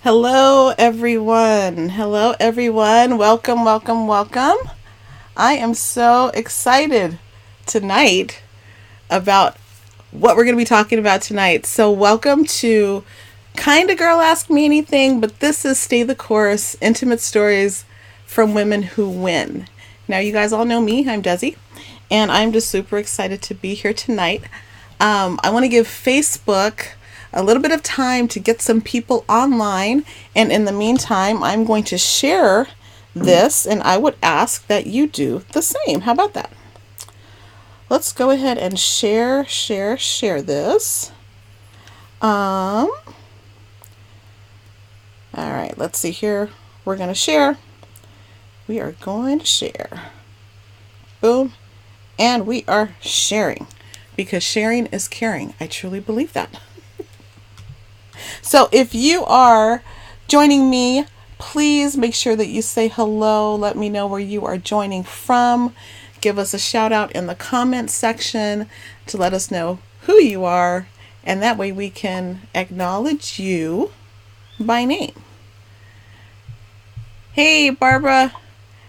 Hello, everyone. Hello, everyone. Welcome, welcome, welcome. I am so excited tonight about what we're going to be talking about tonight. So, welcome to Kinda Girl Ask Me Anything, but this is Stay the Course Intimate Stories from Women Who Win. Now, you guys all know me. I'm Desi, and I'm just super excited to be here tonight. I want to give Facebook a little bit of time to get some people online, and in the meantime, I'm going to share this, and I would ask that you do the same. How about that? Let's go ahead and share this. All right, let's see here. We're going to share. We are going to share. Boom. And we are sharing because sharing is caring. I truly believe that. So if you are joining me, please make sure that you say hello. Let me know where you are joining from. Give us a shout out in the comments section to let us know who you are. And that way we can acknowledge you by name. Hey, Barbara.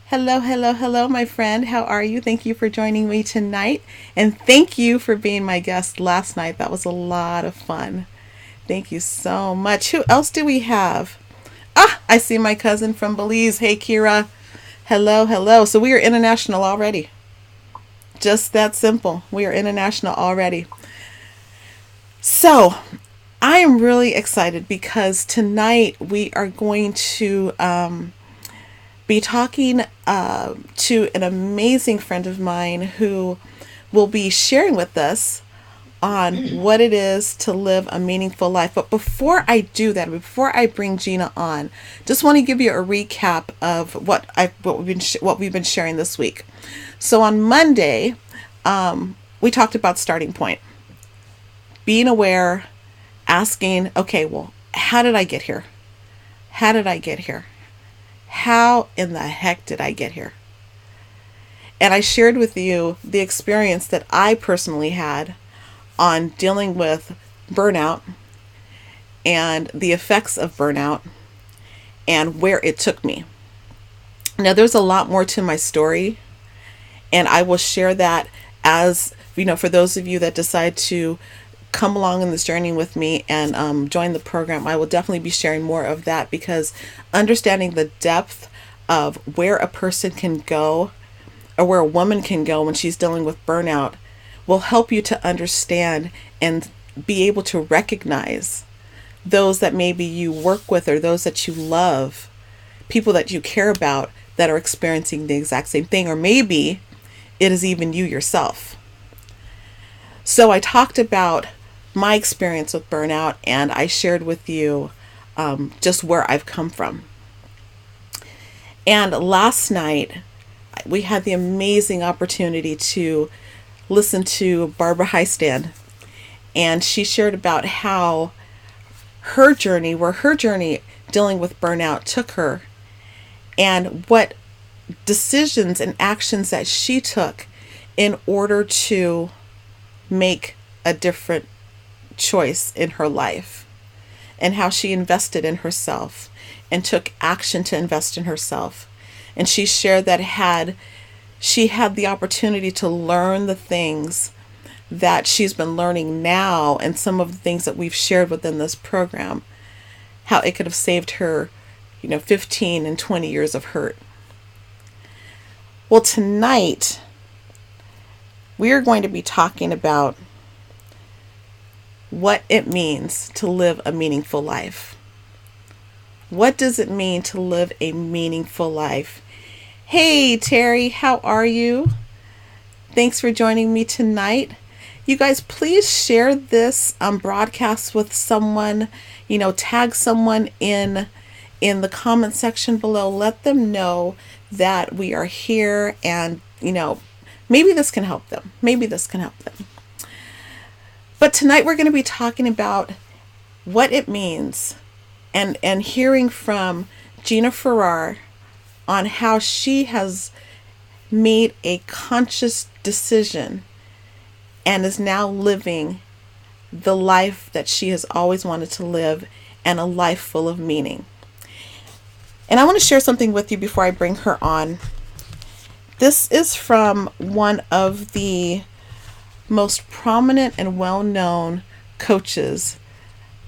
Hello, my friend. How are you? Thank you for joining me tonight. And thank you for being my guest last night. That was a lot of fun. Thank you so much. Who else do we have? I see my cousin from Belize. Hey, Kira. Hello. So we are international already. Just that simple. We are international already. So I am really excited because tonight we are going to be talking to an amazing friend of mine who will be sharing with us on what it is to live a meaningful life. But before I do that, before I bring Gina on, just want to give you a recap of what we've been sharing this week. So on Monday, we talked about starting point, being aware, asking, okay, well, how did I get here? How in the heck did I get here? And I shared with you the experience that I personally had on dealing with burnout and the effects of burnout and where it took me. Now, there's a lot more to my story, and I will share that as, for those of you that decide to come along in this journey with me and join the program, I will definitely be sharing more of that, because understanding the depth of where a person can go or where a woman can go when she's dealing with burnout will help you to understand and be able to recognize those that maybe you work with or those that you love, people that you care about that are experiencing the exact same thing, or maybe it is even you yourself. So I talked about my experience with burnout, and I shared with you just where I've come from. And last night, we had the amazing opportunity to listen to Barbara Heistand, and she shared about how her journey dealing with burnout took her, and what decisions and actions that she took in order to make a different choice in her life, and how she invested in herself and took action to invest in herself. And she shared that she had the opportunity to learn the things that she's been learning now, and some of the things that we've shared within this program, how it could have saved her, 15 and 20 years of hurt. Well, tonight, we are going to be talking about what it means to live a meaningful life. What does it mean to live a meaningful life? Hey, Terry, how are you? Thanks for joining me tonight. You guys, please share this broadcast with someone, tag someone in the comment section below. Let them know that we are here, and, maybe this can help them. But tonight we're going to be talking about what it means and hearing from Gina Farrar on how she has made a conscious decision and is now living the life that she has always wanted to live, and a life full of meaning. And I want to share something with you before I bring her on. This is from one of the most prominent and well-known coaches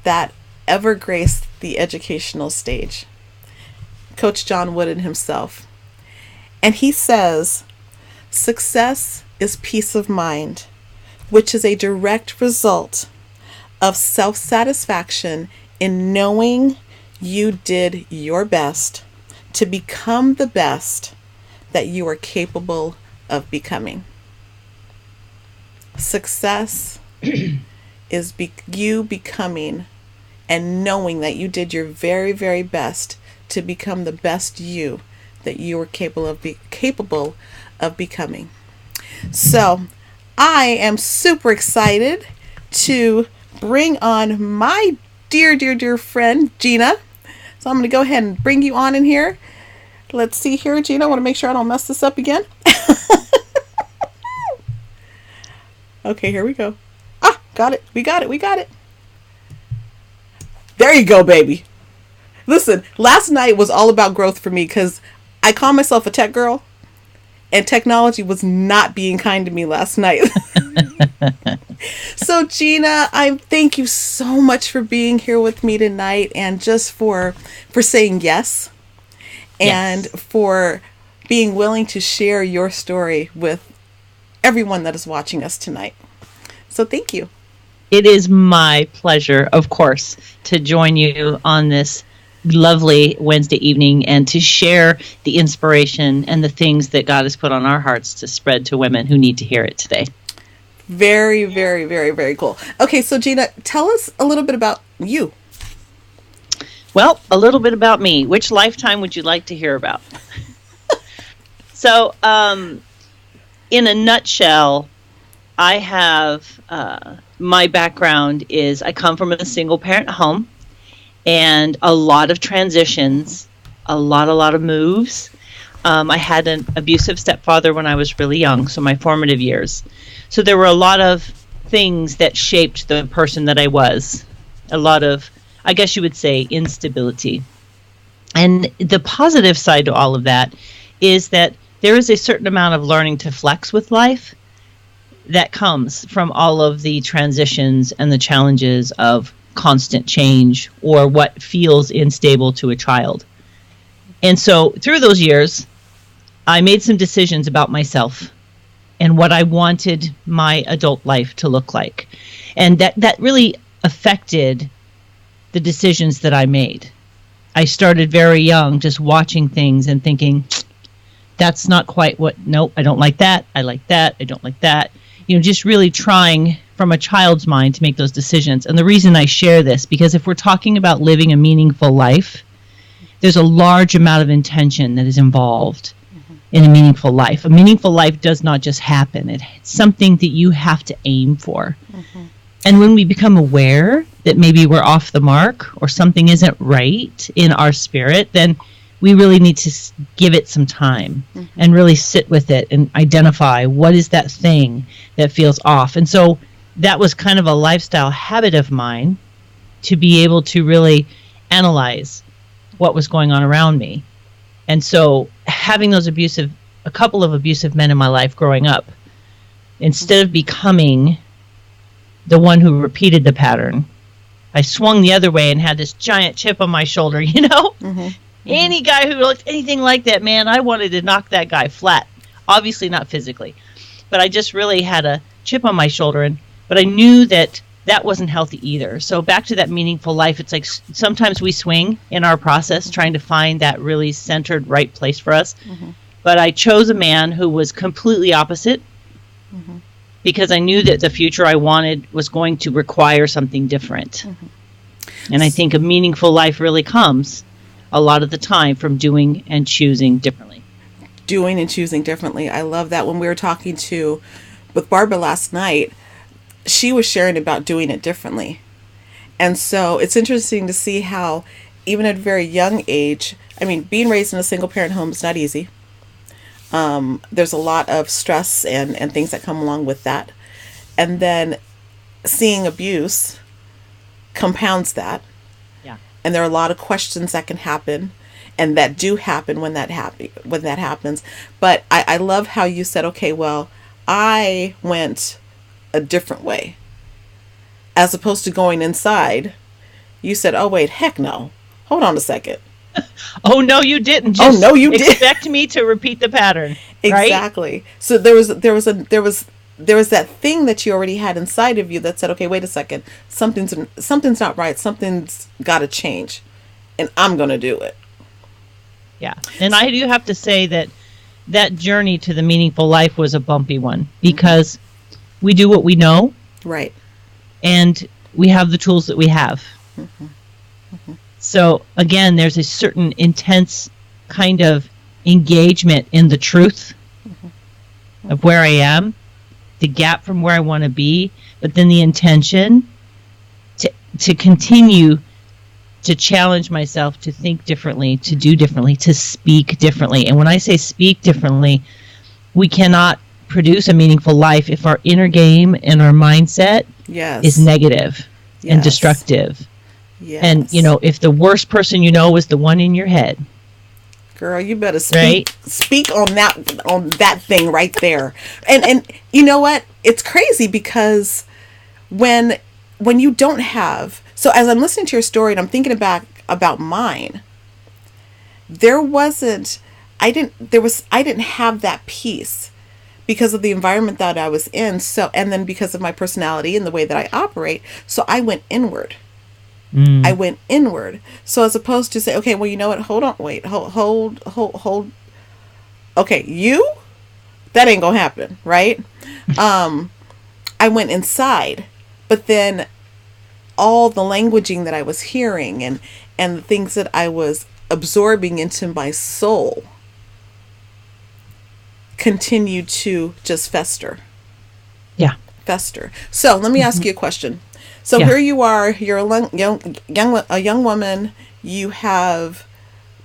that ever graced the educational stage, Coach John Wooden himself. And he says, success is peace of mind, which is a direct result of self-satisfaction in knowing you did your best to become the best that you are capable of becoming. Success is you becoming and knowing that you did your very, very best to become the best you that you are capable of becoming. So I am super excited to bring on my dear, dear, dear friend, Gina. So I'm going to go ahead and bring you on in here. Let's see here, Gina. I want to make sure I don't mess this up again. Okay, here we go. Ah, got it. We got it. There you go, baby. Listen, last night was all about growth for me because I call myself a tech girl, and technology was not being kind to me last night. So, Gina, I thank you so much for being here with me tonight, and just for saying yes, and for being willing to share your story with everyone that is watching us tonight. So thank you. It is my pleasure, of course, to join you on this lovely Wednesday evening and to share the inspiration and the things that God has put on our hearts to spread to women who need to hear it today. Very, very, very, very cool. Okay, so Gina, tell us a little bit about you. Well, a little bit about me. Which lifetime would you like to hear about? So, in a nutshell, I have, my background is I come from a single parent home and a lot of transitions, a lot of moves. I had an abusive stepfather when I was really young, so my formative years. So there were a lot of things that shaped the person that I was. A lot of, I guess you would say, instability. And the positive side to all of that is that there is a certain amount of learning to flex with life that comes from all of the transitions and the challenges of constant change or what feels unstable to a child. And so through those years, I made some decisions about myself and what I wanted my adult life to look like. And that really affected the decisions that I made. I started very young, just watching things and thinking, that's not quite what, nope, I don't like that. I like that. I don't like that. You know, just really trying from a child's mind to make those decisions. And the reason I share this, because if we're talking about living a meaningful life, there's a large amount of intention that is involved in a meaningful life. A meaningful life does not just happen. It's something that you have to aim for. And when we become aware that maybe we're off the mark or something isn't right in our spirit, then we really need to give it some time and really sit with it and identify what is that thing that feels off. And so that was kind of a lifestyle habit of mine to be able to really analyze what was going on around me. And so having those a couple of abusive men in my life growing up, instead of becoming the one who repeated the pattern, I swung the other way and had this giant chip on my shoulder, you know? Any guy who looked anything like that, man, I wanted to knock that guy flat. Obviously not physically, but I just really had a chip on my shoulder. But I knew that wasn't healthy either. So back to that meaningful life, it's like sometimes we swing in our process trying to find that really centered right place for us. But I chose a man who was completely opposite because I knew that the future I wanted was going to require something different. And I think a meaningful life really comes a lot of the time from doing and choosing differently. Doing and choosing differently. I love that. When we were talking with Barbara last night, she was sharing about doing it differently. And so it's interesting to see how, even at a very young age, I mean, being raised in a single parent home is not easy. There's a lot of stress and things that come along with that. And then seeing abuse compounds that. Yeah. and there are a lot of questions that can happen and that do happen when that happens. But I love how you said, okay, well, I went a different way. As opposed to going inside, you said, oh, wait, heck no. Hold on a second. Oh, no, you didn't. Just no, you didn't. Expect me to repeat the pattern. Exactly. Right? So there was that thing that you already had inside of you that said, okay, wait a second. Something's not right. Something's got to change. And I'm going to do it. Yeah. And I do have to say that journey to the meaningful life was a bumpy one, because we do what we know. Right. And we have the tools that we have. Mm-hmm. Mm-hmm. So again, there's a certain intense kind of engagement in the truth of where I am, the gap from where I want to be, but then the intention to continue to challenge myself to think differently, to do differently, to speak differently. And when I say speak differently, we cannot produce a meaningful life if our inner game and our mindset is negative and destructive. Yes. And, if the worst person you know is the one in your head. Girl, you better speak on that thing right there. And you know what? It's crazy because when you don't have, so as I'm listening to your story and I'm thinking about mine, I didn't have that peace because of the environment that I was in. So, and then because of my personality and the way that I operate, so I went inward. I went inward. So as opposed to say, okay, well, you know what? Hold on, wait, hold. Okay, that ain't gonna happen, right? I went inside, but then all the languaging that I was hearing and the things that I was absorbing into my soul continued to just fester. Yeah. Fester. So let me ask you a question. So here you are, you're a young woman, you have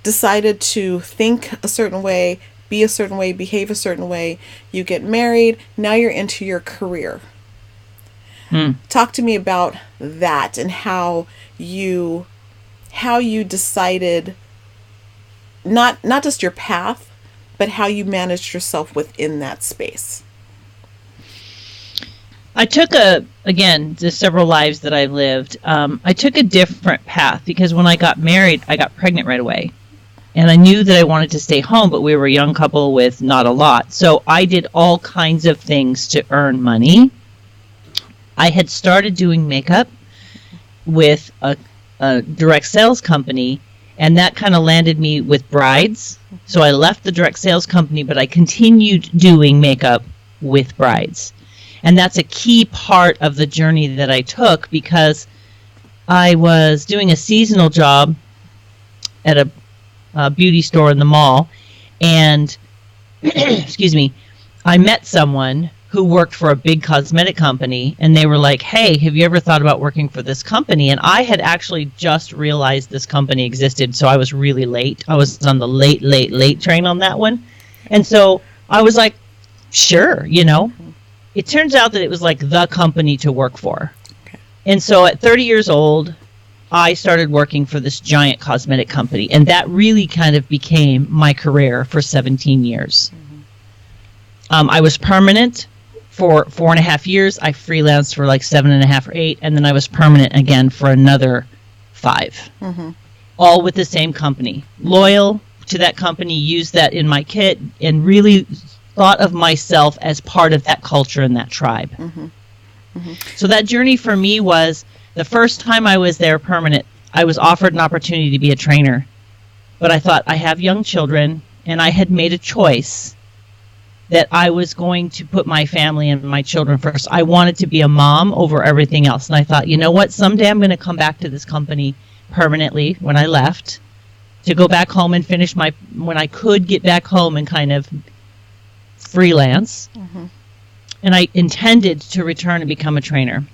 decided to think a certain way, be a certain way, behave a certain way, you get married, now you're into your career. Talk to me about that and how you decided not just your path, but how you managed yourself within that space. I took the several lives that I lived. I took a different path because when I got married, I got pregnant right away. And I knew that I wanted to stay home, but we were a young couple with not a lot. So I did all kinds of things to earn money. I had started doing makeup with a direct sales company, and that kind of landed me with brides. So I left the direct sales company, but I continued doing makeup with brides. And that's a key part of the journey that I took because I was doing a seasonal job at a beauty store in the mall. And, excuse me, I met someone who worked for a big cosmetic company. And they were like, hey, have you ever thought about working for this company? And I had actually just realized this company existed. So I was really late. I was on the late train on that one. And so I was like, sure, It turns out that it was like the company to work for. Okay. And so at 30 years old, I started working for this giant cosmetic company. And that really kind of became my career for 17 years. Mm-hmm. I was permanent for 4.5 years. I freelanced for like 7.5 or 8. And then I was permanent again for another 5. Mm-hmm. All with the same company. Loyal to that company, used that in my kit, and really thought of myself as part of that culture and that tribe. Mm-hmm. Mm-hmm. So that journey for me was the first time I was there permanent, I was offered an opportunity to be a trainer. But I thought, I have young children, and I had made a choice that I was going to put my family and my children first. I wanted to be a mom over everything else. And I thought, you know what? Someday I'm going to come back to this company permanently when I left to go back home and finish when I could get back home and kind of freelance. Mm-hmm. And I intended to return and become a trainer.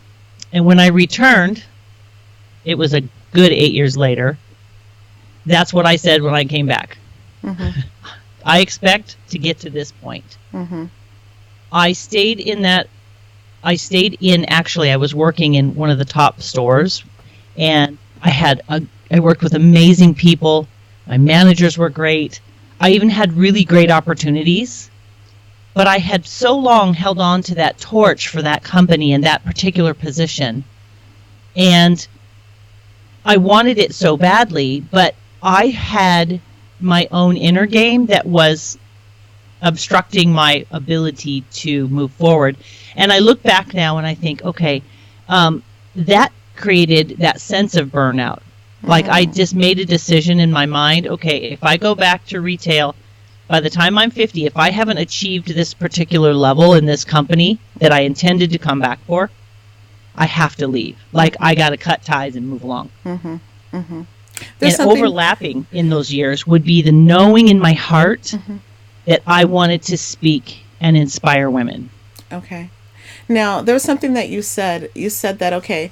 And when I returned, it was a good 8 years later. That's what I said when I came back. Mm-hmm. I expect to get to this point. Mm-hmm. I was working in one of the top stores, and I had I worked with amazing people. My managers were great. I even had really great opportunities. But I had so long held on to that torch for that company and that particular position. And I wanted it so badly, but I had my own inner game that was obstructing my ability to move forward. And I look back now and I think, okay, that created that sense of burnout. Like I just made a decision in my mind, okay, if I go back to retail, by the time I'm 50, if I haven't achieved this particular level in this company that I intended to come back for, I have to leave. Like I got to cut ties and move along. Mm-hmm. Mm-hmm. And overlapping in those years would be the knowing in my heart that I wanted to speak and inspire women. Okay. Now, there was something that you said. You said that, okay,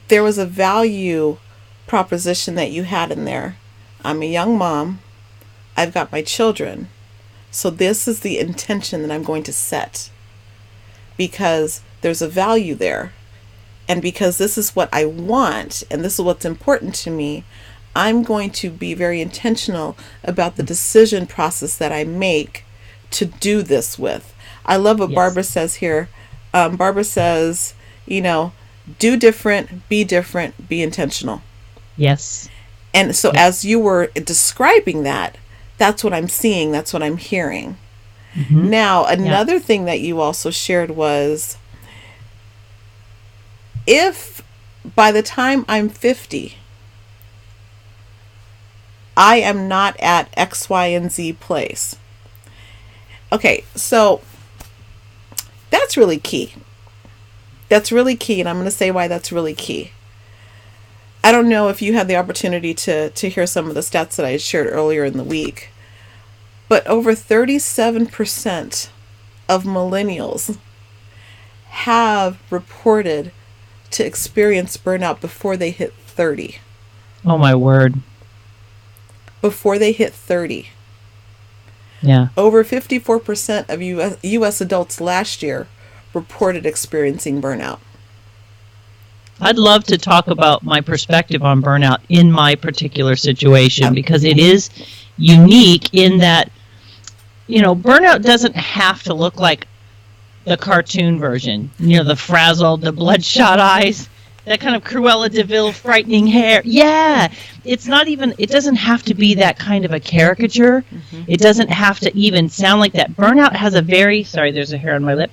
there was a value proposition that you had in there. I'm a young mom. I've got my children. So this is the intention that I'm going to set. Because there's a value there. And because this is what I want, and this is what's important to me, I'm going to be very intentional about the decision process that I make to do this with. I love what Barbara says here. Barbara says, do different, be intentional. Yes. And so as you were describing that, that's what I'm seeing, that's what I'm hearing. Mm-hmm. Now, another thing that you also shared was, if by the time I'm 50, I am not at X, Y, and Z place. Okay, so that's really key. That's really key, and I'm going to say why that's really key. I don't know if you had the opportunity to hear some of the stats that I shared earlier in the week, but over 37% of millennials have reported to experience burnout before they hit 30. Oh my word. Before they hit 30. Yeah. Over 54% of U.S. adults last year reported experiencing burnout. I'd love to talk about my perspective on burnout in my particular situation, because it is unique in that, burnout doesn't have to look like the cartoon version, the frazzled, the bloodshot eyes, that kind of Cruella de Vil frightening hair. Yeah, it doesn't have to be that kind of a caricature. Mm-hmm. It doesn't have to even sound like that. Burnout has there's a hair on my lip,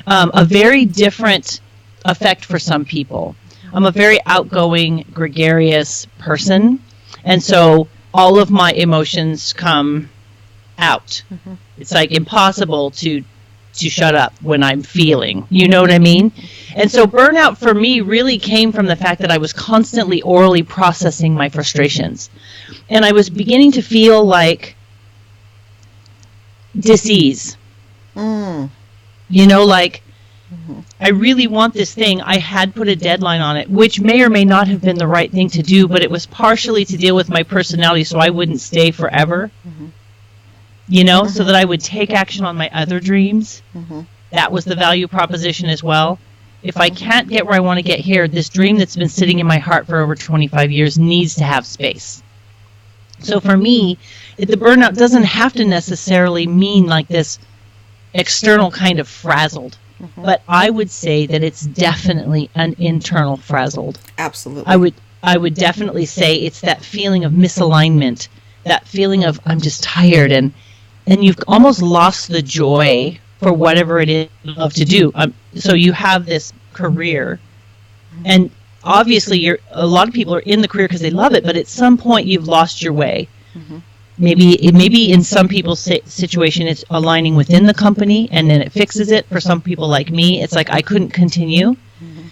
a very different effect for some people. I'm a very outgoing, gregarious person, and so all of my emotions come out. Mm-hmm. It's like impossible to shut up when I'm feeling. You know what I mean? And so burnout for me really came from the fact that I was constantly orally processing my frustrations. And I was beginning to feel like dis-ease. I really want this thing. I had put a deadline on it, which may or may not have been the right thing to do, but it was partially to deal with my personality so I wouldn't stay forever. Mm-hmm. So that I would take action on my other dreams. Mm-hmm. That was the value proposition as well. If I can't get where I want to get here, this dream that's been sitting in my heart for over 25 years needs to have space. So for me, the burnout doesn't have to necessarily mean like this external kind of frazzled. Mm-hmm. But I would say that it's definitely an internal frazzled. Absolutely. I would definitely say it's that feeling of misalignment, that feeling of I'm just tired, and you've almost lost the joy for whatever it is you love to do. So you have this career, and obviously a lot of people are in the career because they love it, but at some point you've lost your way. Mm-hmm. Maybe in some people's situation it's aligning within the company, and then it fixes it. For some people like me, it's like I couldn't continue. Mm-hmm.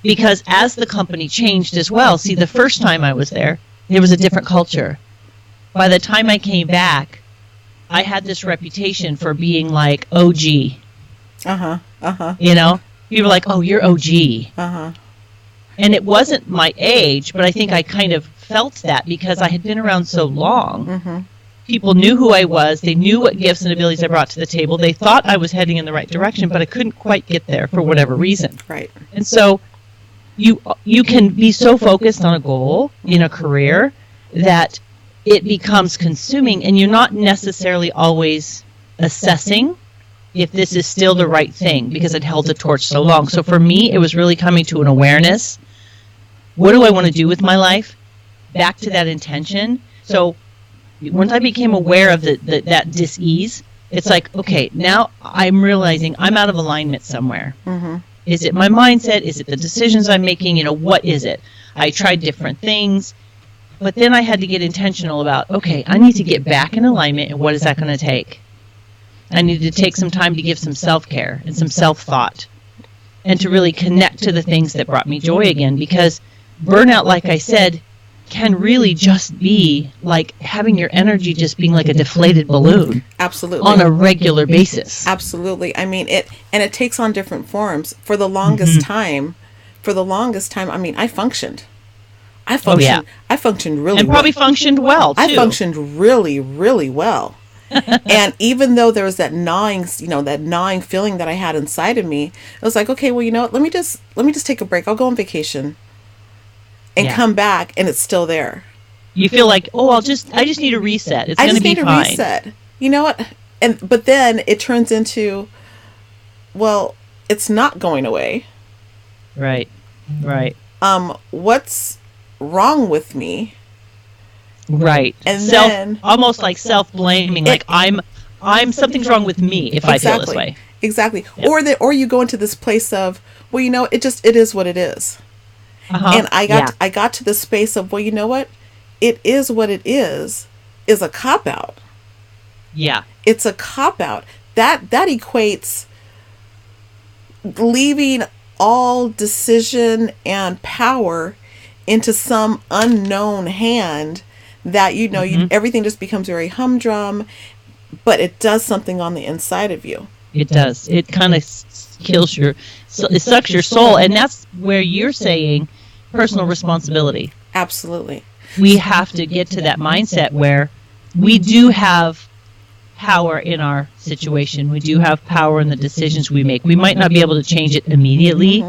Because as the company changed as well, see, the first time I was there was a different culture. By the time I came back, I had this reputation for being like OG. People were like, oh, you're OG. And it wasn't my age, but I think I kind of felt that because I had been around so long. Mm-hmm. People knew who I was. They knew what gifts and abilities I brought to the table. They thought I was heading in the right direction, but I couldn't quite get there for whatever reason. Right. And so you can be so focused on a goal in a career that it becomes consuming, and you're not necessarily always assessing if this is still the right thing because it held the torch so long. So for me, it was really coming to an awareness. What do I want to do with my life? Back to that intention. So once I became aware of that dis-ease, it's like, okay, now I'm realizing I'm out of alignment somewhere. Mm-hmm. Is it my mindset? Is it the decisions I'm making? What is it? I tried different things, but then I had to get intentional about, okay, I need to get back in alignment, and what is that going to take? I need to take some time to give some self-care and some self-thought and to really connect to the things that brought me joy again, because burnout, like I said, can really just be like having your energy just being like a deflated balloon. Absolutely. On a regular basis. Absolutely. I mean, it takes on different forms. For the longest time, I mean, I functioned really and probably functioned well too. I functioned really, really well. And even though there was that gnawing feeling that I had inside of me, I was like, okay, well, let me just take a break. I'll go on vacation and come back, and it's still there. You feel like, I just need a reset. It's going to be fine. I just need a reset. You know what? But then it turns into, well, it's not going away. Right. What's wrong with me? Right. And then almost like self-blaming, like I'm something's wrong with me if I feel this way. Exactly. Yep. Or you go into this place of, well, it is what it is. Uh-huh. And I got to the space of, well, you know what? It is what it is a cop-out. Yeah. It's a cop-out. That equates leaving all decision and power into some unknown hand that, everything just becomes very humdrum, but it does something on the inside of you. It does. It kind of kills it sucks your soul. And that's where you're saying personal responsibility. Absolutely. We have to get to that mindset where we do have power in our situation. We do have power in the decisions we make. We might not be able to change it immediately,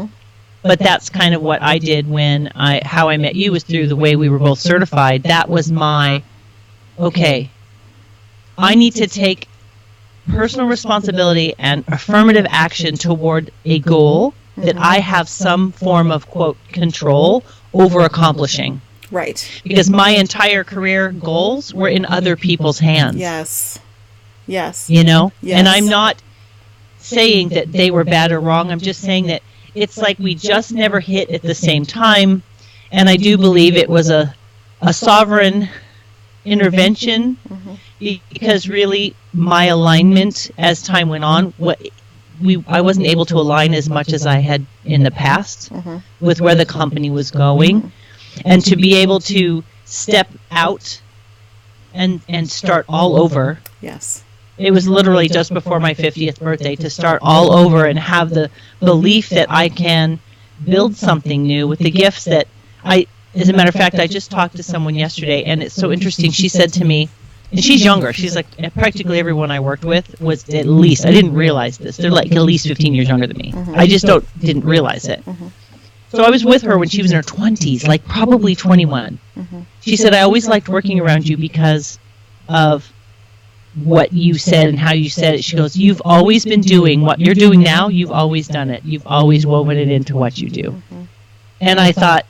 but that's kind of what I did how I met you was through the way we were both certified. That was okay, I need to take personal responsibility and affirmative action toward a goal that I have some form of, quote, control over accomplishing. Right. Because my entire career goals were in other people's hands. Yes. Yes. And I'm not saying that they were bad or wrong. I'm just saying that it's like we just never hit at the same time. And I do believe it was a sovereign intervention, because really my alignment as time went on, I wasn't able to align as much as I had in the past with where the company was going. And to be able to step out and start all over. Yes. It was literally just before my 50th birthday to start all over and have the belief that I can build something new with the gifts that as a matter of fact, I just talked to someone yesterday, and it's so interesting. She said to me, and she's younger. She's like, practically everyone I worked with was at least, I didn't realize this. They're like at least 15 years younger than me. I just didn't realize it. So I was with her when she was in her 20s, like probably 21. She said, I always liked working around you because of what you said and how you said it. She goes, you've always been doing what you're doing now. You've always done it. You've always woven it into what you do. And I thought,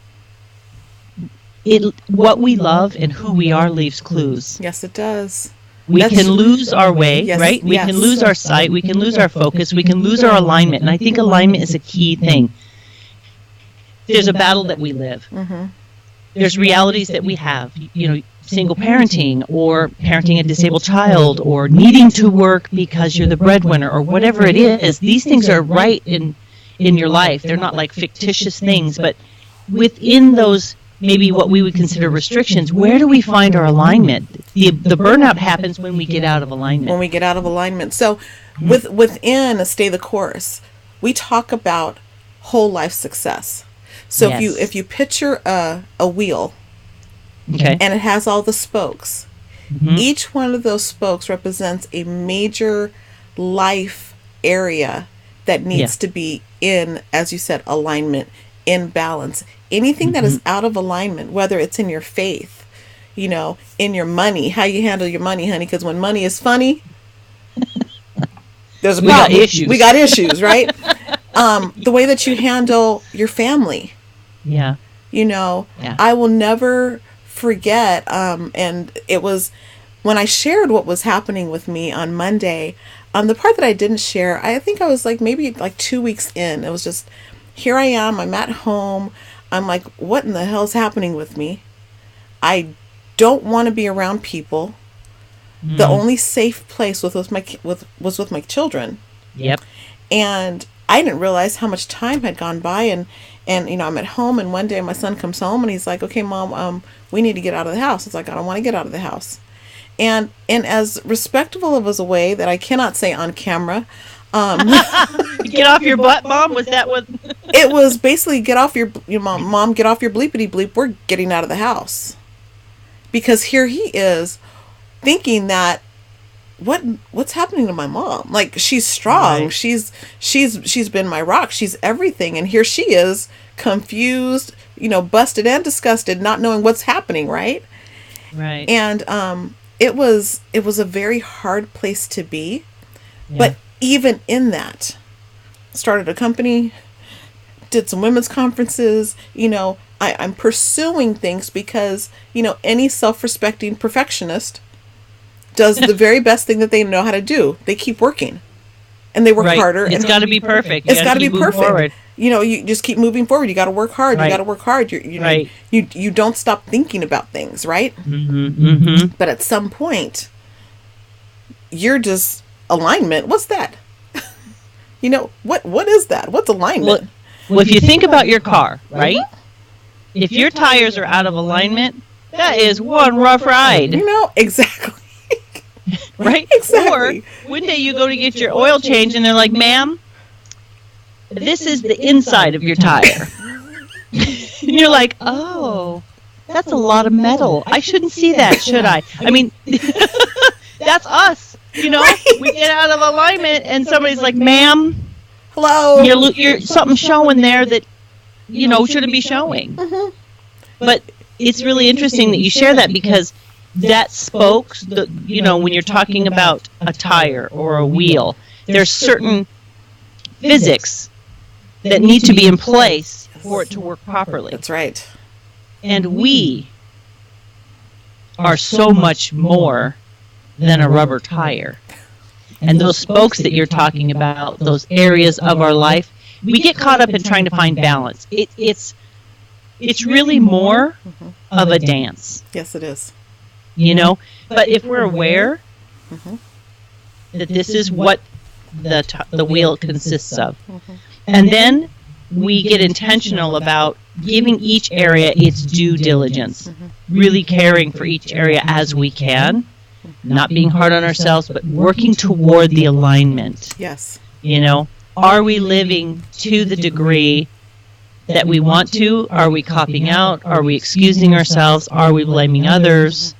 what we love and who we are leaves clues. Yes, it does. We can lose our way, right? We can lose our sight. We can lose our focus. We can lose our alignment. And I think alignment is a key thing. There's a battle that we live. There's realities that we have, single parenting or parenting a disabled child or needing to work because you're the breadwinner or whatever it is. These things are right in your life. They're not like fictitious things, but within those maybe what we would consider restrictions, where do we find our alignment? The burnout happens when we get out of alignment. When we get out of alignment. So within a Stay the Course, we talk about whole life success. So if you picture a wheel, and it has all the spokes, each one of those spokes represents a major life area that needs to be in, as you said, alignment in balance. Anything that is out of alignment, whether it's in your faith, you know, in your money, how you handle your money, honey, because when money is funny, there's a problem. We got issues, right? The way that you handle your family. Yeah. You know, I will never forget, and it was when I shared what was happening with me on Monday, the part that I didn't share, I think I was like maybe like 2 weeks in. It was just, here I am, I'm at home. I'm like, what in the hell's happening with me? I don't want to be around people. The only safe place was with my children. Yep. And I didn't realize how much time had gone by, and you know, I'm at home, and one day my son comes home and he's like, okay, Mom, we need to get out of the house. It's like, I don't want to get out of the house. And as respectful of as a way that I cannot say on camera, get off your butt, Mom. Was that what? It was basically, get off your mom, get off your bleepity bleep. We're getting out of the house. Because here he is thinking that, what's happening to my mom? Like, she's strong. Right. She's been my rock. She's everything. And here she is, confused, you know, busted and disgusted, not knowing what's happening, right? Right. And it was a very hard place to be. Yeah. But even in that, started a company, did some women's conferences, you know, I'm pursuing things because, you know, any self-respecting perfectionist does the very best thing that they know how to do. They keep working, and they work harder. It's got to be perfect. It's got to be perfect. Forward. You know, you just keep moving forward. You got to work hard. You got to work hard. You don't stop thinking about things, right? But at some point, you're just alignment. What's that? You know, what is that? What's alignment? Well, if you think about your car, right? If your tires are out of alignment, that is one rough ride. You know, exactly. Right? Exactly. Or one day you go to get your oil change and they're like, ma'am, this is the inside of your tire. And you're like, oh, that's a lot of metal. I shouldn't see that, should I? I mean, that's us. You know, we get out of alignment and somebody's like, ma'am, hello, you're something showing there that, you know, shouldn't be showing. But it's really interesting that you share that, because that spokes, you know, when you're talking about a tire or a wheel, there's certain physics that need to be in place for it to work properly. That's right. And we are so much more than a rubber tire. And those spokes that you're talking about, those areas of our life, we get caught up in trying to find balance. It's really more of a dance. Yes, it is. You know, but if we're aware that this is what the wheel consists of, and then we get intentional about giving each area its due diligence, really caring for each area as we can, not being hard on ourselves, but working toward the alignment. Yes. You know, are we living to the degree that we want to? Are we copping out? Are we excusing ourselves? Are we blaming others?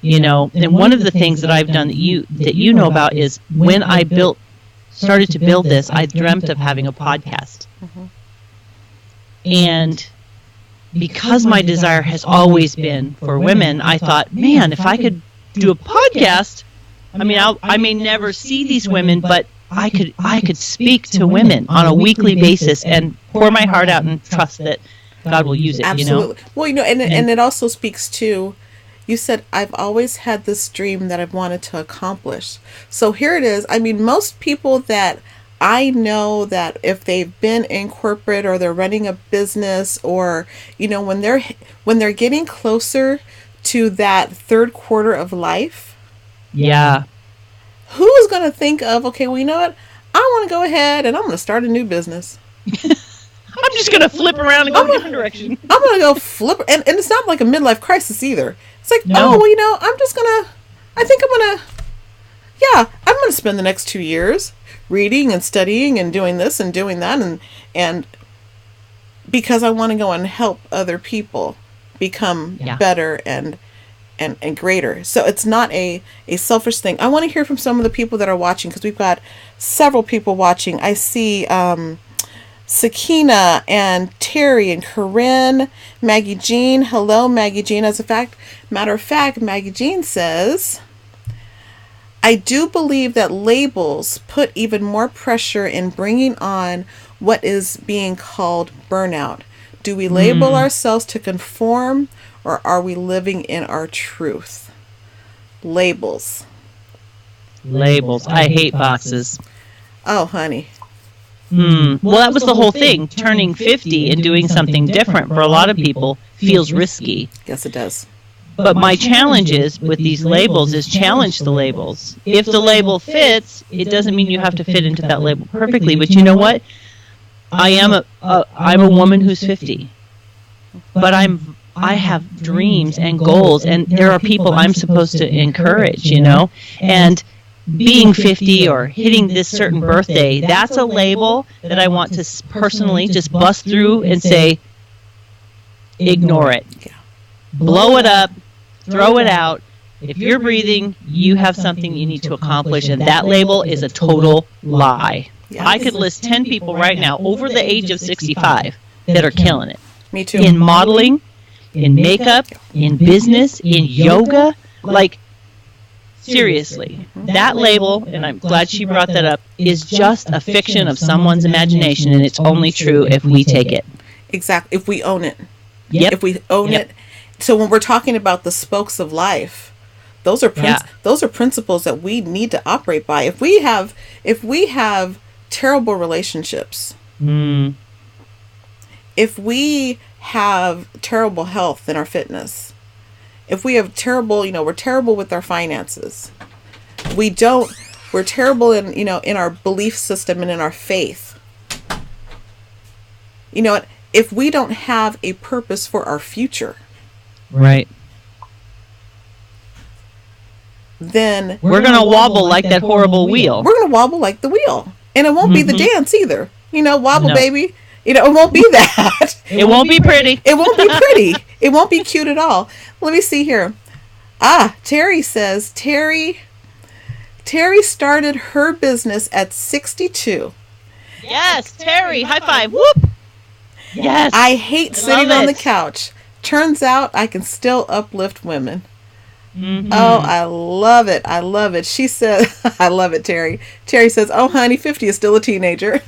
You know, and one of the things that I've done that you know about is when I started to build this, I dreamt of having a podcast. And because my desire has always been for women, I thought, man, if I could do a podcast, I mean, I may never see these women, but I could speak to women on a weekly basis and pour my heart out and trust that God will use it. Absolutely. You know? Well, you know, and it also speaks to, you said, I've always had this dream that I've wanted to accomplish. So here it is. I mean, most people that I know, that if they've been in corporate or they're running a business, or, you know, when they're getting closer to that third quarter of life. Yeah. Who is going to think of, okay, well, you know what? I want to go ahead and I'm going to start a new business. I'm just going to flip around and go a different direction. I'm going to go flip. And it's not like a midlife crisis either. It's like, oh, well, you know, I'm going to spend the next 2 years reading and studying and doing this and doing that. And because I want to go and help other people become better and greater. So it's not a selfish thing. I want to hear from some of the people that are watching, because we've got several people watching. I see Sakina and Terry and Corinne, Maggie Jean. Hello, Maggie Jean. Matter of fact, Maggie Jean says, I do believe that labels put even more pressure in bringing on what is being called burnout. Do we label ourselves to conform, or are we living in our truth? Labels. Labels. I hate boxes. Oh, honey. Well, that was the whole thing. Turning 50 and doing something different for a lot of people feels risky. Yes, it does. But my challenge is with these labels is challenge the labels. If the label fits, it doesn't mean you have to fit into that label perfectly. But you know what? I'm a woman who's 50, but I have dreams and goals, and there are people I'm supposed to encourage, and being 50 or hitting this certain birthday, that's a label that I want to personally just bust through and say, ignore it. Blow it up, throw it out. If you're breathing, you have something you need to accomplish, and that label is a total lie. Yes. I could list 10 people right now over the age of 65 that are killing it. Me too. In modeling, in makeup, in business, in yoga, like, seriously, that label, and I'm glad she brought that up, is just a fiction of someone's imagination, and it's only true if we take it. Exactly. If we own it. Yep. If we own it. So when we're talking about the spokes of life, those are principles that we need to operate by. If we have terrible relationships, if we have terrible health in our fitness, if we have terrible, we're terrible with our finances, we're terrible in our belief system and in our faith. If we don't have a purpose for our future, right, then we're going to wobble like that horrible wheel. We're going to wobble like the wheel. And it won't be the dance either. Wobble, baby. It won't be that. It won't be pretty. It won't be pretty. It won't be cute at all. Let me see here. Terry says, Terry started her business at 62. Yes, Terry. High five. Whoop. Yes. I hate sitting on the couch. Turns out I can still uplift women. Oh, I love it. I love it. She said, I love it, Terry. Terry says, oh, honey, 50 is still a teenager.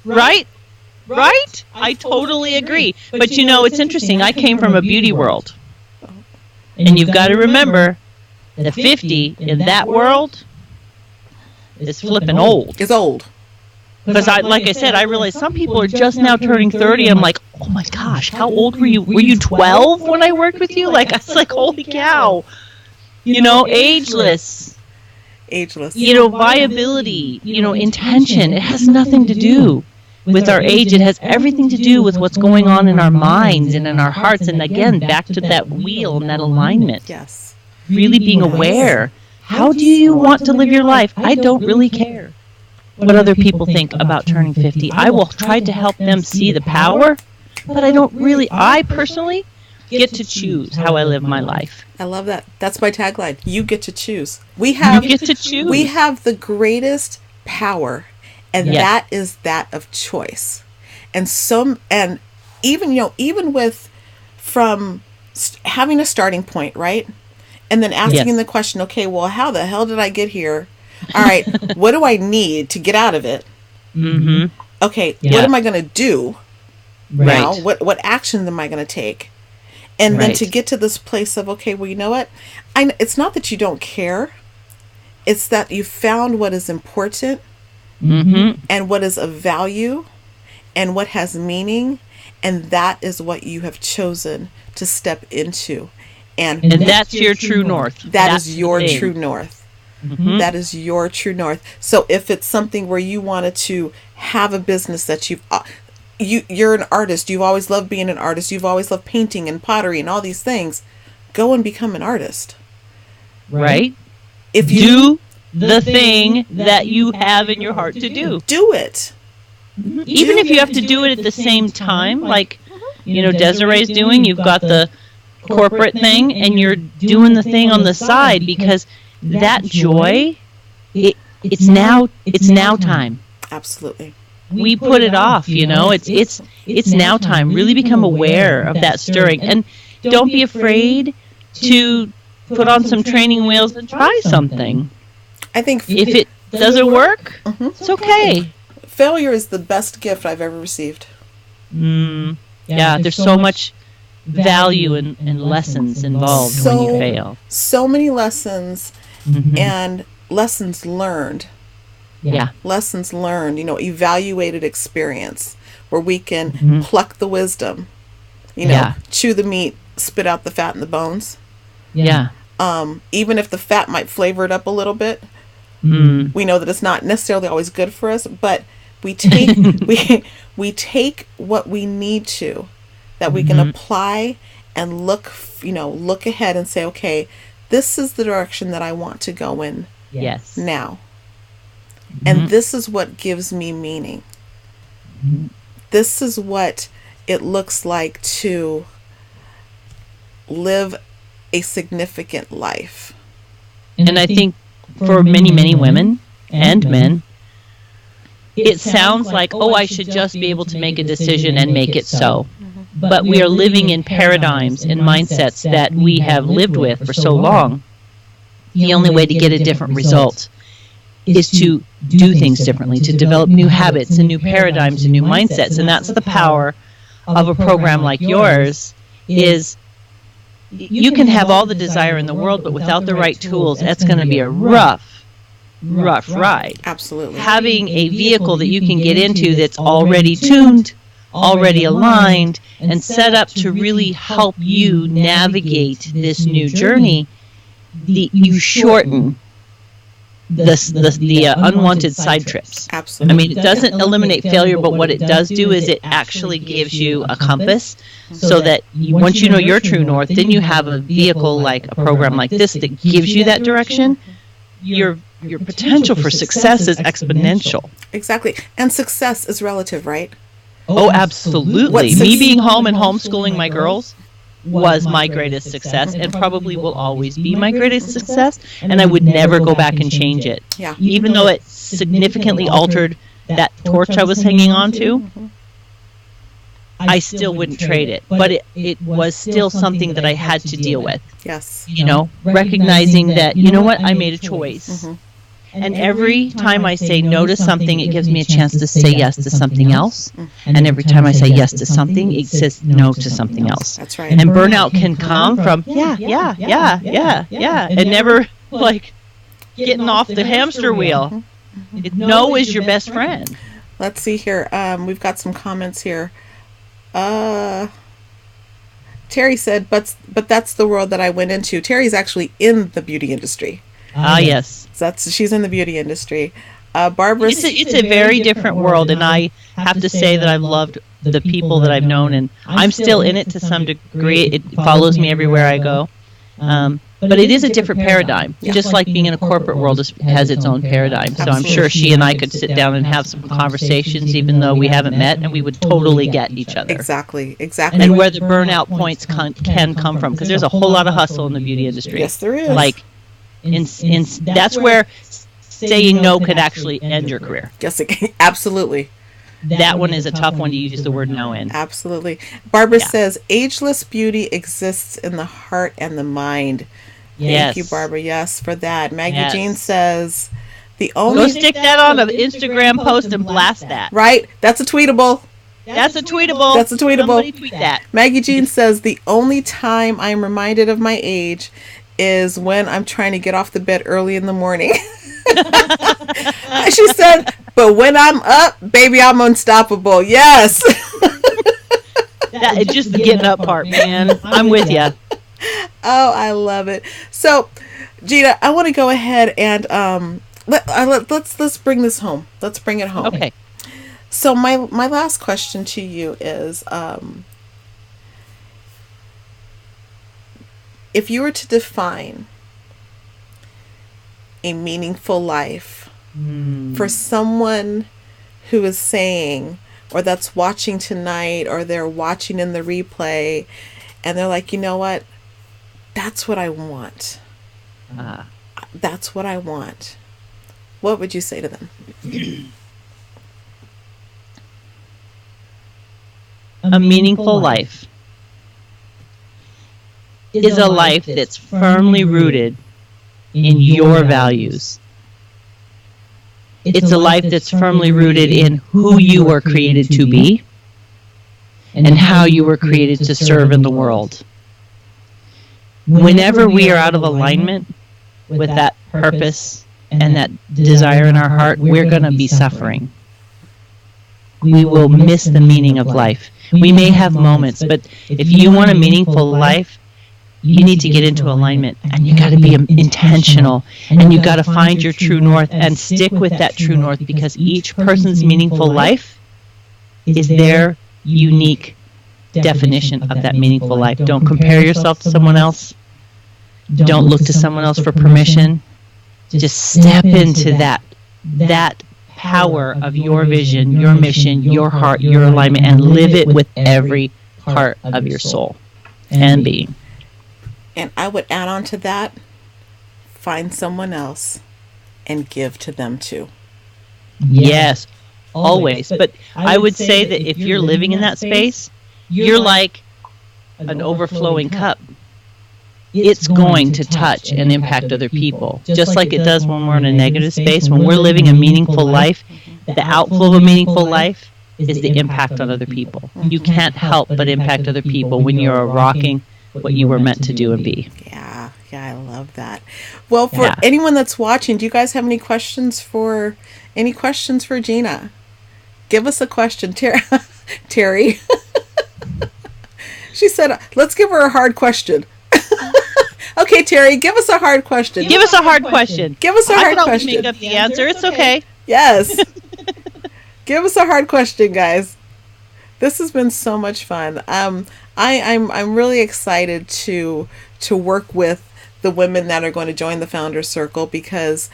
Right? Right? I totally agree. But it's interesting. I came from a beauty world. And you've got to remember, the 50 in that world is flipping old. It's old. Because like I said, I realized some people are just now turning 30. And I'm like, oh my gosh, how old were you? Were you 12 when I worked with you? Like, I was like, holy cow. Ageless. Viability, intention. It has nothing to do with our age. It has everything to do with what's going on in our minds and in our hearts. And again, back to that wheel and that alignment. Yes. Really being aware. How do you want to live your life? I don't really care what other people think about turning 50. I will try to help them see the power, but I personally get to choose how I live my life. I love that. That's my tagline. You get to choose. You get to choose. We have the greatest power, and that is that of choice. And even with from having a starting point, right? And then asking the question, okay, well, how the hell did I get here? All right, what do I need to get out of it? Mm-hmm. Okay, what am I going to do now? What actions am I going to take? And then to get to this place of, okay, well, you know what? It's not that you don't care. It's that you found what is important and what is of value and what has meaning. And that is what you have chosen to step into. And that's your true north. That's your true north. Mm-hmm. That is your true north. So if it's something where you wanted to have a business that you're an artist, you've always loved being an artist, you've always loved painting and pottery and all these things, go and become an artist. Right? If you do the thing that you have in your heart to do. Do it. Even if you have to do it at the same time, like, Desiree's doing, you've got the corporate thing and you're doing the thing on the side, because that joy, it's now time. Absolutely. we put it off, it's now time. Really become aware of that stirring. And don't be afraid to put on some training wheels and try something. I think if it doesn't work, it's okay. Failure is the best gift I've ever received. Yeah, there's so much value and lessons involved when you fail. So many lessons and lessons learned. Yeah. Lessons learned, evaluated experience where we can pluck the wisdom, chew the meat, spit out the fat and the bones. Yeah. Even if the fat might flavor it up a little bit, we know that it's not necessarily always good for us, but we take we take what we need to, that we can apply and look ahead and say, okay, this is the direction that I want to go in now. And this is what gives me meaning. This is what it looks like to live a significant life. And I think for many, many women and men, it sounds like, I should just be able to make a decision and make it so. But we are living in paradigms and mindsets that we have lived with for so long. The only way to get a different result is to do things differently, to develop new habits and new paradigms and new mindsets. And that's the power of a program like yours, is you can have all the desire in the world, but without the right tools, that's going to be a rough ride. Absolutely. Having a vehicle that you can get into that's already tuned, already aligned, and set up to really help you navigate this new journey, you shorten the unwanted side trips. Absolutely. I mean, it doesn't eliminate failure, but what it does do is it actually gives you a compass, so that once you know your true north, then you have a vehicle like a program like this that gives you that direction. Your potential for success is exponential. Exactly. And success is relative, right? Oh, absolutely. Me being home and homeschooling my girls was my greatest success, and probably will always be my greatest success, and I would never go back and change it. Yeah. Even though it significantly altered that torch I was hanging on to, I still wouldn't trade it. But it was still something that I had to deal with. Yes. Recognizing that, I made a choice. And every time I say no to something, it gives me a chance to say yes to something else. And every time I say yes to something, it says no to something else. That's right. And burnout can come from, and never, getting off the hamster wheel. No is your best friend. Let's see here. We've got some comments here. Terry said, but that's the world that I went into. Terry's actually in the beauty industry. Yes. She's in the beauty industry. Barbara, it's a very different world, and I have to say that I've loved the people that I've known, and I'm still in it to some degree. It follows me everywhere I go. But it is a different paradigm, just like being in a corporate world has its own paradigm. So I'm sure she and I could sit down and have some conversations, even though we haven't met, and we would totally get each other. Exactly. And where the burnout points can come from, because there's a whole lot of hustle in the beauty industry. Yes, there is. That's where saying no could actually end your career. Yes, absolutely. That one is a tough one to use the word no in. Absolutely. Barbara says, ageless beauty exists in the heart and the mind. Thank you, Barbara. Yes, for that. Maggie Jean says, go stick that on an Instagram post and blast that. Right? That's a tweetable. Somebody tweet that. Maggie Jean says, the only time I'm reminded of my age is when I'm trying to get off the bed early in the morning. She said, but when I'm up, baby, I'm unstoppable. Yes. It's just the getting up part, man. I'm with you. Oh, I love it. So, Gina, I want to go ahead and let's bring this home. Let's bring it home. Okay. So my last question to you is, if you were to define a meaningful life for someone who is saying, or that's watching tonight, or they're watching in the replay, and they're like, you know what? That's what I want. That's what I want. What would you say to them? A meaningful life is a life that's firmly rooted in your values. It's a life that's firmly rooted in who you were created to be and how you were created to serve in the world. Whenever we are out of alignment with that purpose and that desire in our heart, we're going to be suffering. We will miss the meaning of life. We may have moments, but if you want a meaningful life, you need to get into alignment, and you got to be intentional, and you got to find your true north and stick with that true north, because each person's meaningful life is their unique definition of that meaningful life. Don't compare yourself to someone else. Don't look to someone else for permission. Just step into that power of your vision, your mission, your heart, your alignment, and live it with every part of your soul and being. And I would add on to that, find someone else and give to them too. Yes, always. But I would say that if you're living in that space, you're like an overflowing cup. It's going to touch and impact other people, just like it does when we're in a negative space. When we're living a meaningful life, the outflow of a meaningful life is the impact on other people. You can't help but impact other people when you're rocking what you were meant to do and be. Yeah, I love that. Well, for anyone that's watching, do you guys have any questions for Gina? Give us a question, Terry. She said, let's give her a hard question. Okay, Terry, give us a hard question. Give us a hard question. Give us a hard question. I can make up the answer. It's okay. Yes. Give us a hard question, guys. This has been so much fun. I'm really excited to work with the women that are going to join the Founders Circle, because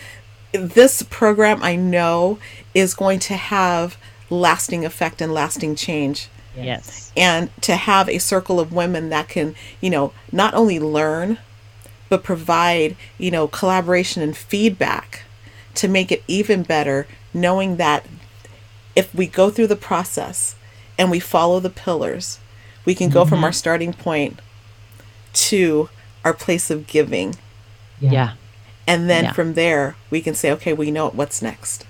this program, I know, is going to have lasting effect and lasting change. Yes. And to have a circle of women that can, not only learn, but provide, collaboration and feedback to make it even better, knowing that if we go through the process and we follow the pillars, we can go from our starting point to our place of giving. Yeah. And then from there, we can say, okay, we know what's next.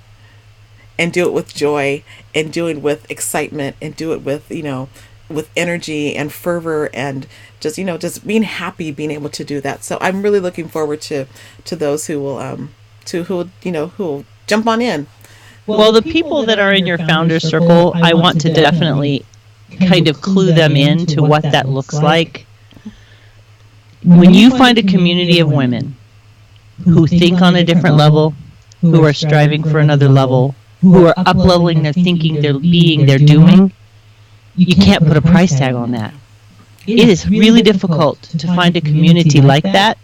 And do it with joy, and do it with excitement, and do it with, with energy and fervor, and just being happy being able to do that. So I'm really looking forward to those who will who will jump on in. Well, the people that are in your Founders Circle, I want to definitely kind of clue them in to what that looks like. When you find a community of women who think on a different level, who are striving for another level, who are up-leveling their thinking, their being, their doing, you can't put a price tag on that. It is really difficult to find a community like that.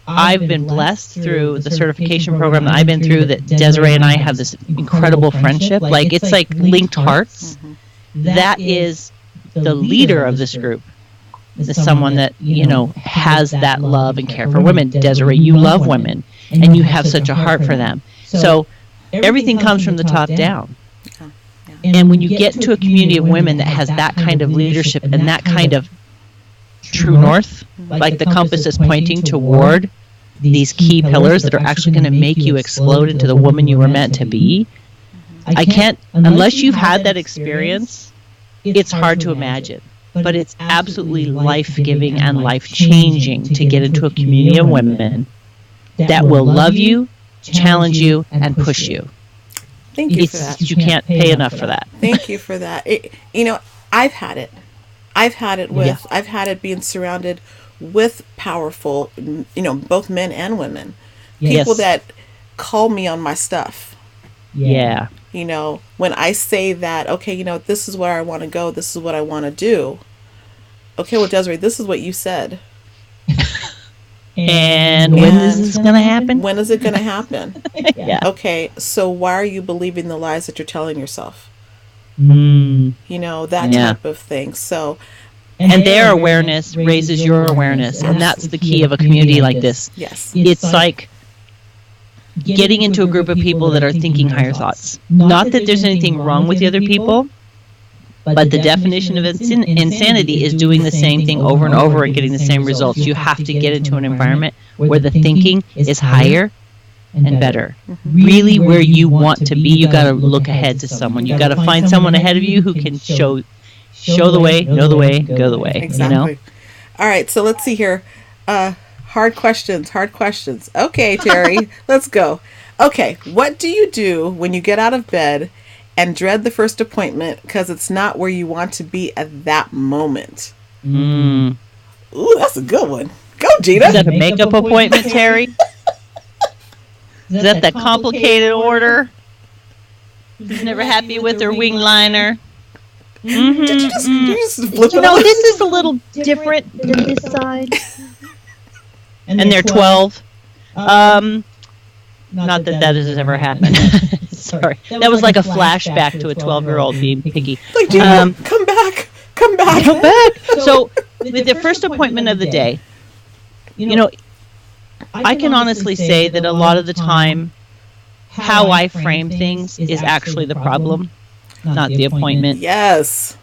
I've been blessed through the certification program that I've been through, that Desiree and I have this incredible friendship. Like, it's like linked hearts. That is the leader of this group. Is someone that, has that love and care for women. Desiree, you love women, and you have such a heart for them. So everything comes from the top down. And when you get into a community of women that has that kind of leadership and that kind of true north, like the compass is pointing toward these key pillars that are actually going to make you explode into the woman you were meant to be, I can't, unless you've had that experience, it's hard to imagine. But it's absolutely life-giving and life-changing to get into a community of women that will love you, challenge you, and push you. Thank you for that. You can't pay enough for that. Thank you for that. I've had it. I've had it being surrounded with powerful, both men and women. People that call me on my stuff. Yeah. When I say that, okay, this is where I want to go, this is what I want to do. Okay, well, Desiree, this is what you said. And when is this going to happen? When is it going to happen? Yeah. Okay, so why are you believing the lies that you're telling yourself? That type of thing. So, and their awareness raises your awareness, and that's the key of a community like this. Yes. It's like getting into a group of people that are thinking higher thoughts. Not that there's anything wrong with the other people, But the definition of insanity is doing the same thing over and over and getting the same results. You have to get into an environment where the thinking is higher and better. Really where you want to be, you got to look ahead to someone. You got to find someone ahead of you who can show the way, know the way, go the way. Exactly. You know? All right, so let's see here. Hard questions. Okay, Terry, let's go. Okay, what do you do when you get out of bed and dread the first appointment because it's not where you want to be at that moment? Ooh, that's a good one. Go, Gina. Is that a makeup appointment, Terry? Is that the complicated order? Who's never happy with her wing liner? Mm-hmm. Did you just flip it No, off? this is a little different than this side. And they're 12. Not that has ever happened. Sorry. That was like a flashback to a 12-year-old being picky. Like, Gina, come back. Come back. So, with the first appointment of the day, you know, I can honestly say that a lot of the time, how I frame things is actually the problem, not the appointment. Yes.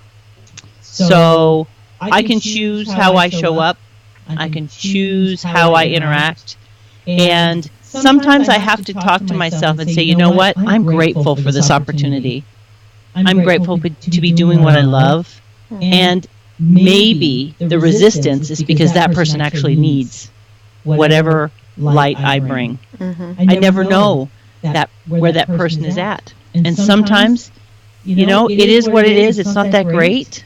So, I can choose how I show up. I can choose how I interact. And sometimes I have to talk to myself and say, you know what? I'm grateful for this opportunity. I'm grateful to be doing what I love. And maybe the resistance is because that person actually needs whatever light I bring. I never know that where that person is at. And sometimes, you know, it is what it is. It's not that great.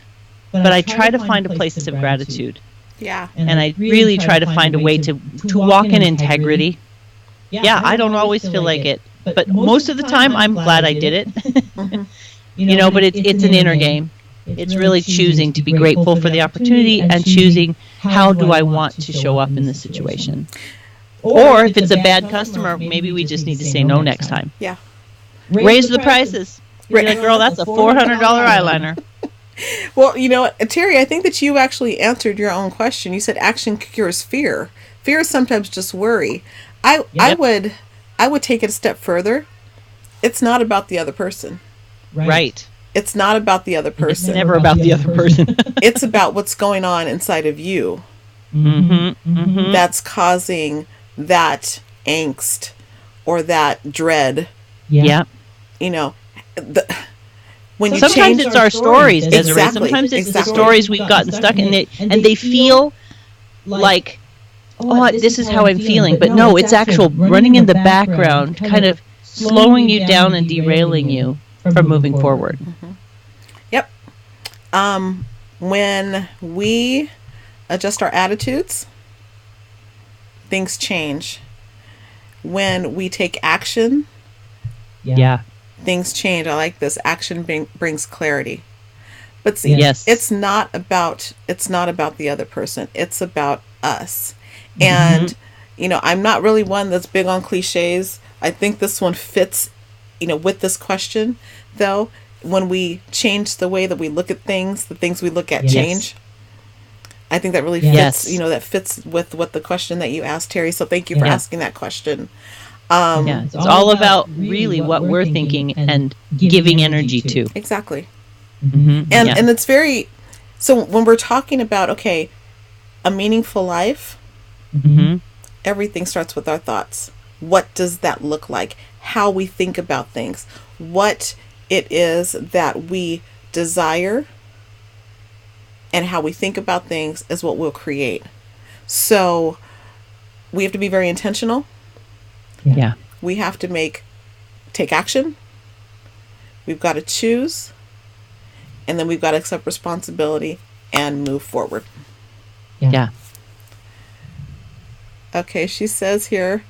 But I try to find a place of gratitude. Yeah. And I really try to find a way to walk in integrity. Yeah, I don't always feel like it. But most of the time, I'm glad I did it. You know, but it's an inner game. It's really choosing to be grateful for the opportunity and choosing how do I want to show up in this situation. Or if it's a bad customer, maybe we just need to say no next time. Yeah. Raise the prices. You're like, girl, that's a $400 eyeliner. Well, you know what, Terry, I think that you actually answered your own question. You said action cures fear. Fear is sometimes just worry. I would take it a step further. It's not about the other person. Right. It's not about the other person. It's never about the other person. It's about what's going on inside of you. That's causing that angst or that dread. Yeah. You know, when you sometimes change, it's our stories, Desiree. Exactly. Sometimes it's the stories we've gotten stuck in, and they feel like, oh, this is how I'm feeling. But no, it's actual running in the background, kind of slowing you down and derailing you from moving forward. Yep. When we adjust our attitudes, things change. When we take action, things change. I like this. Action brings clarity. But see, it's not about the other person. It's about us. And you know, I'm not really one that's big on cliches. I think this one fits, you know, with this question though. When we change the way that we look at things, the things we look at change. I think that really fits, you know, that fits with what the question that you asked, Terry. So thank you for asking that question. It's all about really what we're thinking and giving energy to. Exactly. And it's very, so when we're talking about, okay, a meaningful life, everything starts with our thoughts. What does that look like? How we think about things. What it is that we desire and how we think about things is what we'll create. So we have to be very intentional. Yeah. We have to take action. We've got to choose. And then we've got to accept responsibility and move forward. Yeah. Okay, she says here,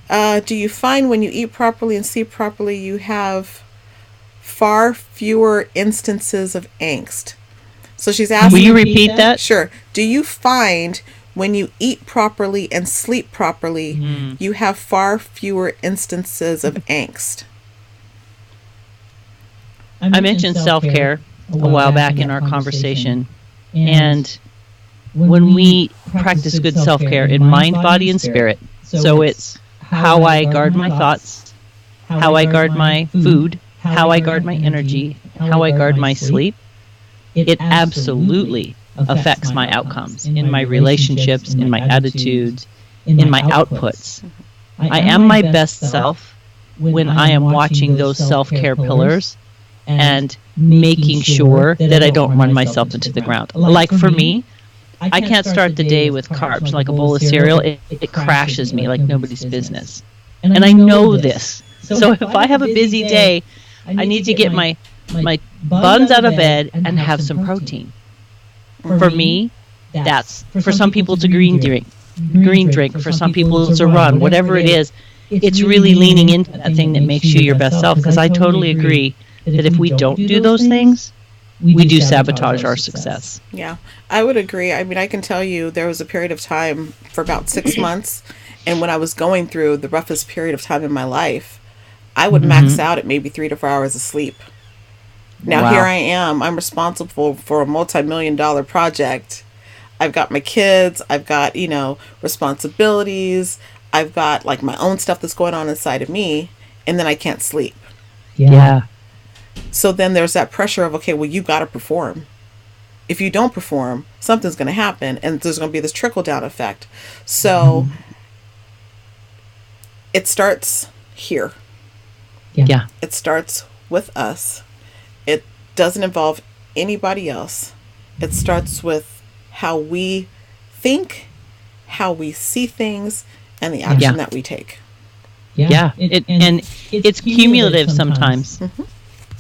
do you find when you eat properly and sleep properly, you have far fewer instances of angst? So she's asking. Will you repeat that? Sure. Do you find when you eat properly and sleep properly, you have far fewer instances of angst? I mentioned self-care a while back in our conversation. And when we practice good self-care in mind, body, and spirit, so it's how I guard my thoughts, how I guard my food, how I guard my energy, how I guard my sleep, it absolutely affects my outcomes in my relationships, in my attitudes, in my outputs. I am my best self when I am watching those self-care pillars and making sure that I don't run myself into the ground. Like for me, I can't start the day with carbs, like a bowl of cereal. It crashes me like nobody's business. And I know this. So if I have a busy day, I need to get my buns out of bed and have some protein. For me, that's, for some people it's a green drink. For some people it's a run. Whatever it is, it's really leaning into that thing that makes you your best self. Because I totally agree that if we don't do those things, we do sabotage our success. Yeah, I would agree. I mean, I can tell you there was a period of time for about 6 months, and when I was going through the roughest period of time in my life, I would max out at maybe 3 to 4 hours of sleep. Now here I am. I'm responsible for a multi-million-dollar project. I've got my kids. I've got, responsibilities. I've got like my own stuff that's going on inside of me, and then I can't sleep. Yeah. So then there's that pressure of, okay, well, you got to perform. If you don't perform, something's going to happen, and there's going to be this trickle-down effect. So it starts here. Yeah. It starts with us. It doesn't involve anybody else. It starts with how we think, how we see things, and the action that we take. Yeah. It's cumulative sometimes.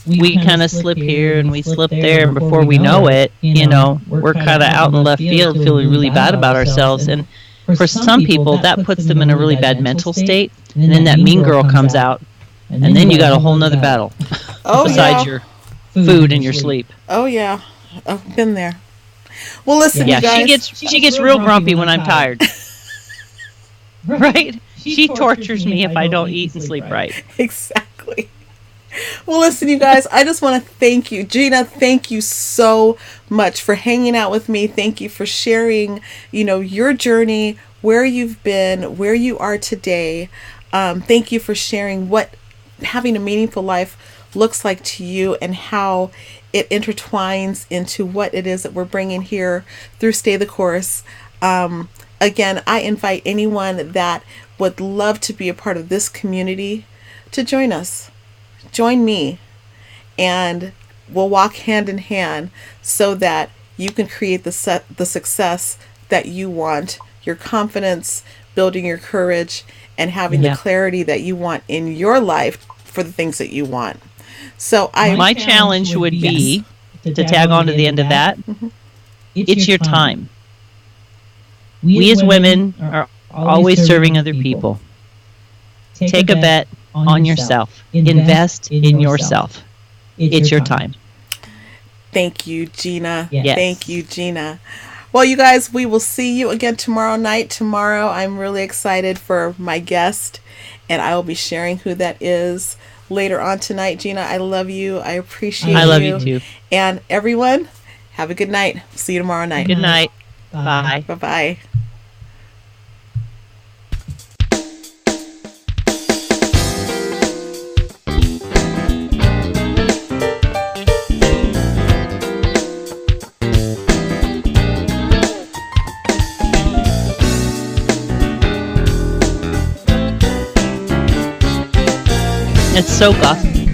We kind of slip here and we slip there, and before we know it, we're kind of out in left field feeling really bad about ourselves. And for some people, that puts them in a really bad mental state, and then that mean girl comes out, and then you got a whole nother battle besides your food and your sleep. Oh, yeah. I've been there. Well, listen, you guys. She gets real grumpy when I'm tired. Right? She tortures me if I don't eat and sleep right. Exactly. Well, listen, you guys, I just want to thank you. Gina, thank you so much for hanging out with me. Thank you for sharing, your journey, where you've been, where you are today. Thank you for sharing what having a meaningful life looks like to you and how it intertwines into what it is that we're bringing here through Stay the Course. Again, I invite anyone that would love to be a part of this community to join us. Join me, and we'll walk hand in hand so that you can create the success that you want, your confidence, building your courage, and having the clarity that you want in your life for the things that you want. So my challenge would be to tag on to the end of that. It's your time. We as women are always serving other people. Take a bet on yourself. Invest in yourself. It's your time. Thank you, Gina. Yes. Thank you, Gina. Well, you guys, we will see you again tomorrow night. Tomorrow, I'm really excited for my guest, and I will be sharing who that is later on tonight. Gina, I love you. I appreciate you. I love you too. And everyone, have a good night. See you tomorrow night. Good night. Bye. Bye-bye. It's so gospel.